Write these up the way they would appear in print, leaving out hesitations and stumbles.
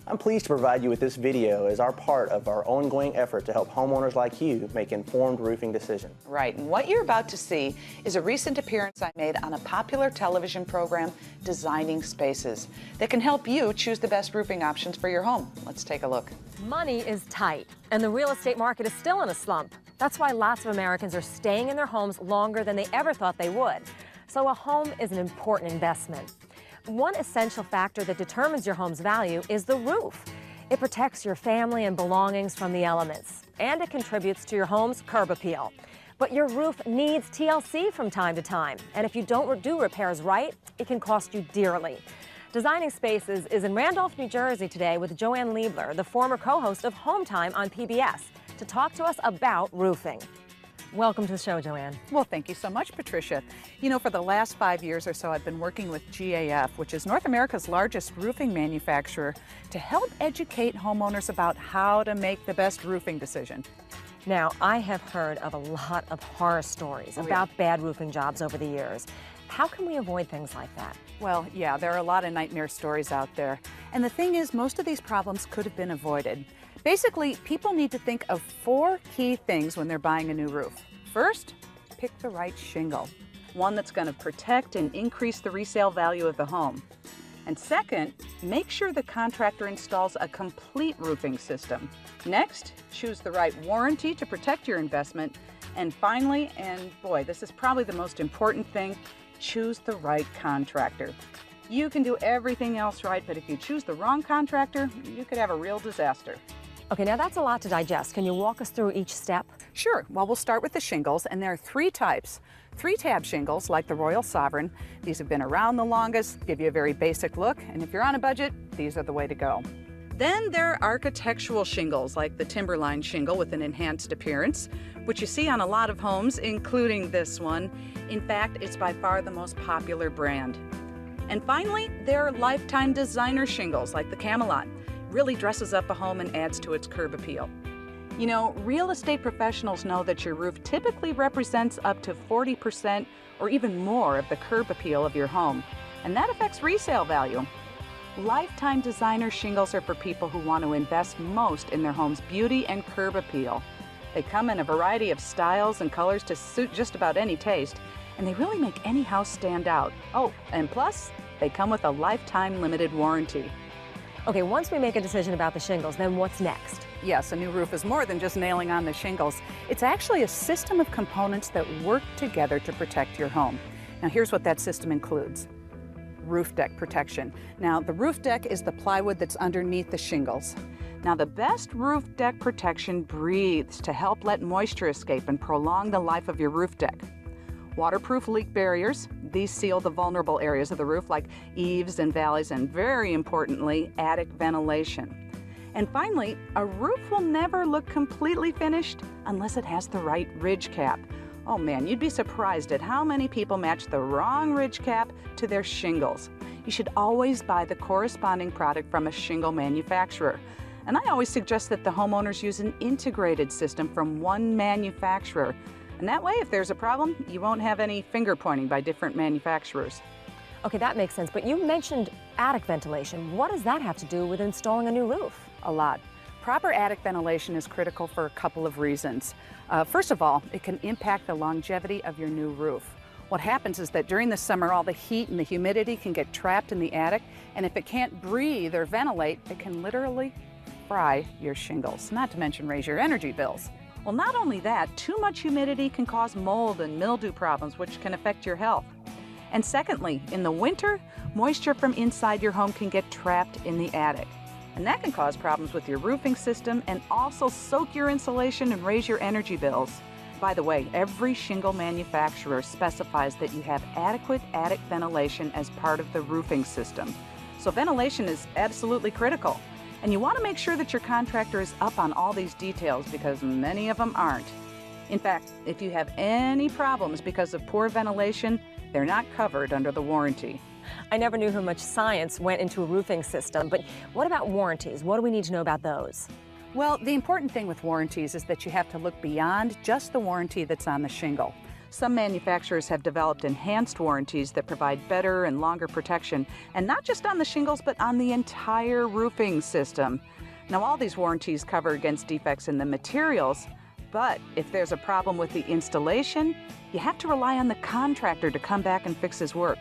I'm pleased to provide you with this video as our part of our ongoing effort to help homeowners like you make informed roofing decisions. Right, and what you're about to see is a recent appearance I made on a popular television program, Designing Spaces, that can help you choose the best roofing options for your home. Let's take a look. Money is tight, and the real estate market is still in a slump. That's why lots of Americans are staying in their homes longer than they ever thought they would. So a home is an important investment. One essential factor that determines your home's value is the roof. It protects your family and belongings from the elements, and it contributes to your home's curb appeal. But your roof needs TLC from time to time, and if you don't do repairs right, it can cost you dearly. Designing Spaces is in Randolph, New Jersey today with JoAnne Liebler, the former co-host of Home Time on PBS, to talk to us about roofing. Welcome to the show, JoAnne. Well, thank you so much, Patricia. You know, for the last 5 years or so, I've been working with GAF, which is North America's largest roofing manufacturer, to help educate homeowners about how to make the best roofing decision. Now, I have heard of a lot of horror stories about bad roofing jobs over the years. How can we avoid things like that? Well, yeah, there are a lot of nightmare stories out there. And the thing is, most of these problems could have been avoided. Basically, people need to think of 4 key things when they're buying a new roof. First, pick the right shingle, one that's going to protect and increase the resale value of the home. And second, make sure the contractor installs a complete roofing system. Next, choose the right warranty to protect your investment. And finally, and boy, this is probably the most important thing, choose the right contractor. You can do everything else right, but if you choose the wrong contractor, you could have a real disaster. Okay, now that's a lot to digest. Can you walk us through each step? Sure. Well, we'll start with the shingles, and there are 3 types. 3-tab shingles, like the Royal Sovereign. These have been around the longest, give you a very basic look, and if you're on a budget, these are the way to go. Then there are architectural shingles, like the Timberline shingle with an enhanced appearance, which you see on a lot of homes, including this one. In fact, it's by far the most popular brand. And finally, there are lifetime designer shingles, like the Camelot. Really dresses up a home and adds to its curb appeal. You know, real estate professionals know that your roof typically represents up to 40% or even more of the curb appeal of your home, and that affects resale value. Lifetime designer shingles are for people who want to invest most in their home's beauty and curb appeal. They come in a variety of styles and colors to suit just about any taste, and they really make any house stand out. Oh, and plus, they come with a lifetime limited warranty. Okay, once we make a decision about the shingles, then what's next? Yes, a new roof is more than just nailing on the shingles. It's actually a system of components that work together to protect your home. Now, here's what that system includes. Roof deck protection. Now, the roof deck is the plywood that's underneath the shingles. Now, the best roof deck protection breathes to help let moisture escape and prolong the life of your roof deck. Waterproof leak barriers. These seal the vulnerable areas of the roof like eaves and valleys, and very importantly, attic ventilation. And finally, a roof will never look completely finished unless it has the right ridge cap. Oh man, you'd be surprised at how many people match the wrong ridge cap to their shingles. You should always buy the corresponding product from a shingle manufacturer. And I always suggest that the homeowners use an integrated system from one manufacturer. And that way, if there's a problem, you won't have any finger pointing by different manufacturers. Okay, that makes sense, but you mentioned attic ventilation. What does that have to do with installing a new roof? A lot. Proper attic ventilation is critical for a couple of reasons. First of all, it can impact the longevity of your new roof. What happens is that during the summer, all the heat and the humidity can get trapped in the attic, and if it can't breathe or ventilate, it can literally fry your shingles, not to mention raise your energy bills. Well, not only that, too much humidity can cause mold and mildew problems, which can affect your health. And secondly, in the winter, moisture from inside your home can get trapped in the attic. And that can cause problems with your roofing system and also soak your insulation and raise your energy bills. By the way, every shingle manufacturer specifies that you have adequate attic ventilation as part of the roofing system. So ventilation is absolutely critical. And you want to make sure that your contractor is up on all these details because many of them aren't. In fact, if you have any problems because of poor ventilation, they're not covered under the warranty. I never knew how much science went into a roofing system, but what about warranties? What do we need to know about those? Well, the important thing with warranties is that you have to look beyond just the warranty that's on the shingle. Some manufacturers have developed enhanced warranties that provide better and longer protection, and not just on the shingles, but on the entire roofing system. Now, all these warranties cover against defects in the materials, but if there's a problem with the installation, you have to rely on the contractor to come back and fix his work.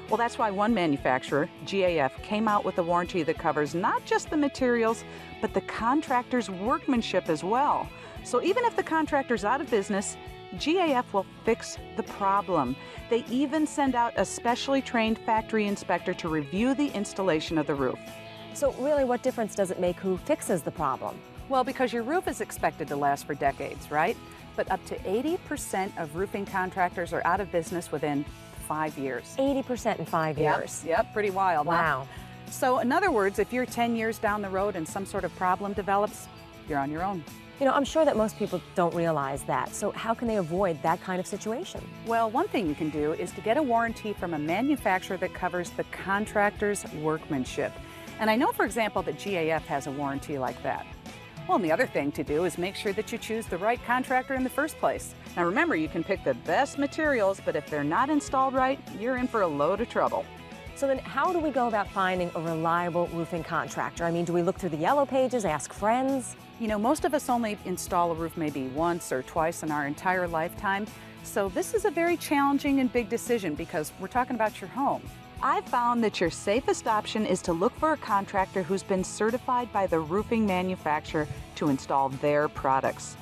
Well, that's why one manufacturer, GAF, came out with a warranty that covers not just the materials, but the contractor's workmanship as well. So even if the contractor's out of business, GAF will fix the problem. They even send out a specially trained factory inspector to review the installation of the roof. So really, what difference does it make who fixes the problem? Well, because your roof is expected to last for decades, right? But up to 80% of roofing contractors are out of business within 5 years. 80% in 5 years. Yep, pretty wild. Wow. Huh? So in other words, if you're 10 years down the road and some sort of problem develops, you're on your own. You know, I'm sure that most people don't realize that. So how can they avoid that kind of situation? Well, one thing you can do is to get a warranty from a manufacturer that covers the contractor's workmanship. And I know, for example, that GAF has a warranty like that. Well, and the other thing to do is make sure that you choose the right contractor in the first place. Now remember, you can pick the best materials, but if they're not installed right, you're in for a load of trouble. So then how do we go about finding a reliable roofing contractor? I mean, do we look through the yellow pages, ask friends? You know, most of us only install a roof maybe once or twice in our entire lifetime. So this is a very challenging and big decision because we're talking about your home. I've found that your safest option is to look for a contractor who's been certified by the roofing manufacturer to install their products.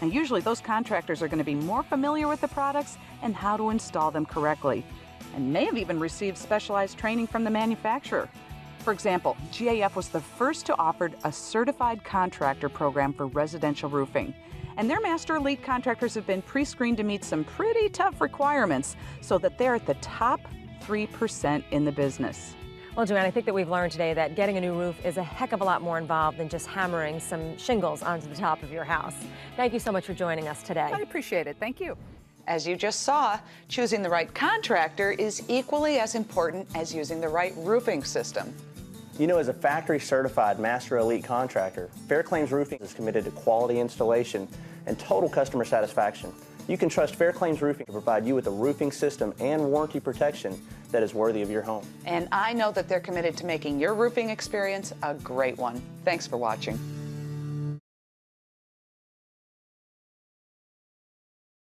Now, usually those contractors are going to be more familiar with the products and how to install them correctly, and may have even received specialized training from the manufacturer. For example, GAF was the first to offer a certified contractor program for residential roofing. And their Master Elite contractors have been pre-screened to meet some pretty tough requirements so that they're at the top 3% in the business. Well, JoAnne, I think that we've learned today that getting a new roof is a heck of a lot more involved than just hammering some shingles onto the top of your house. Thank you so much for joining us today. I appreciate it. Thank you. As you just saw, choosing the right contractor is equally as important as using the right roofing system. You know, as a factory certified Master Elite contractor, FairClaims Roofing is committed to quality installation and total customer satisfaction. You can trust FairClaims Roofing to provide you with a roofing system and warranty protection that is worthy of your home. And I know that they're committed to making your roofing experience a great one. Thanks for watching.